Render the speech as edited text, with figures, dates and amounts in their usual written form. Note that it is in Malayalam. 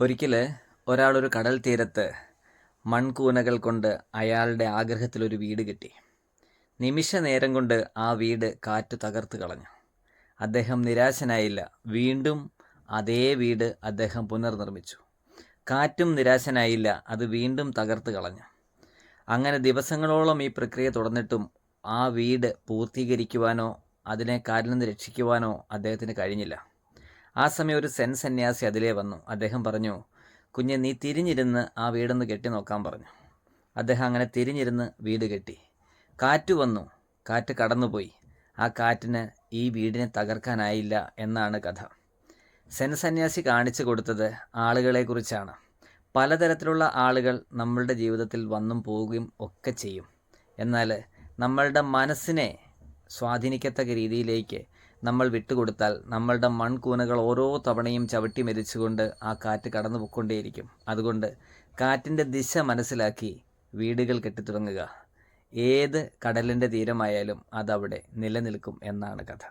ഒരിക്കൽ ഒരാളൊരു കടൽ തീരത്ത് മൺകൂനകൾ കൊണ്ട് അയാളുടെ ആഗ്രഹത്തിലൊരു വീട് കെട്ടി. നിമിഷ നേരം കൊണ്ട് ആ വീട് കാറ്റ് തകർത്ത് കളഞ്ഞു. അദ്ദേഹം നിരാശനായില്ല. വീണ്ടും അതേ വീട് അദ്ദേഹം പുനർനിർമ്മിച്ചു. കാറ്റും നിരാശനായില്ല, അത് വീണ്ടും തകർത്ത് കളഞ്ഞു. അങ്ങനെ ദിവസങ്ങളോളം ഈ പ്രക്രിയ തുടർന്നിട്ടും ആ വീട് പൂർത്തീകരിക്കുവാനോ അതിനെ കാറ്റിൽ നിന്ന് രക്ഷിക്കുവാനോ അദ്ദേഹത്തിന് കഴിഞ്ഞില്ല. ആ സമയം ഒരു സെൻ സന്യാസി അതിലേ വന്നു. അദ്ദേഹം പറഞ്ഞു, കുഞ്ഞെ, നീ തിരിഞ്ഞിരുന്ന് ആ വീടൊന്ന് കെട്ടി നോക്കാൻ പറഞ്ഞു. അദ്ദേഹം അങ്ങനെ തിരിഞ്ഞിരുന്ന് വീട് കെട്ടി. കാറ്റ് വന്നു, കാറ്റ് കടന്നുപോയി. ആ കാറ്റിന് ഈ വീടിനെ തകർക്കാനായില്ല എന്നാണ് കഥ. സെൻ സന്യാസി കാണിച്ചു കൊടുത്തത് ആളുകളെക്കുറിച്ചാണ്. പലതരത്തിലുള്ള ആളുകൾ നമ്മളുടെ ജീവിതത്തിൽ വന്നും പോവുകയും ഒക്കെ ചെയ്യും. എന്നാൽ നമ്മളുടെ മനസ്സിനെ സ്വാധീനിക്കത്തക്ക രീതിയിലേക്ക് നമ്മൾ വിട്ടുകൊടുത്താൽ നമ്മളുടെ മൺകൂനകൾ ഓരോ തവണയും ചവിട്ടി മെതിച്ചുകൊണ്ട് ആ കാറ്റ് കടന്നു പോയിക്കൊണ്ടേയിരിക്കും. അതുകൊണ്ട് കാറ്റിൻ്റെ ദിശ മനസ്സിലാക്കി വീടുകൾ കെട്ടിത്തുടങ്ങുക. ഏത് കടലിൻ്റെ തീരമായാലും അതവിടെ നിലനിൽക്കും എന്നാണ് കഥ.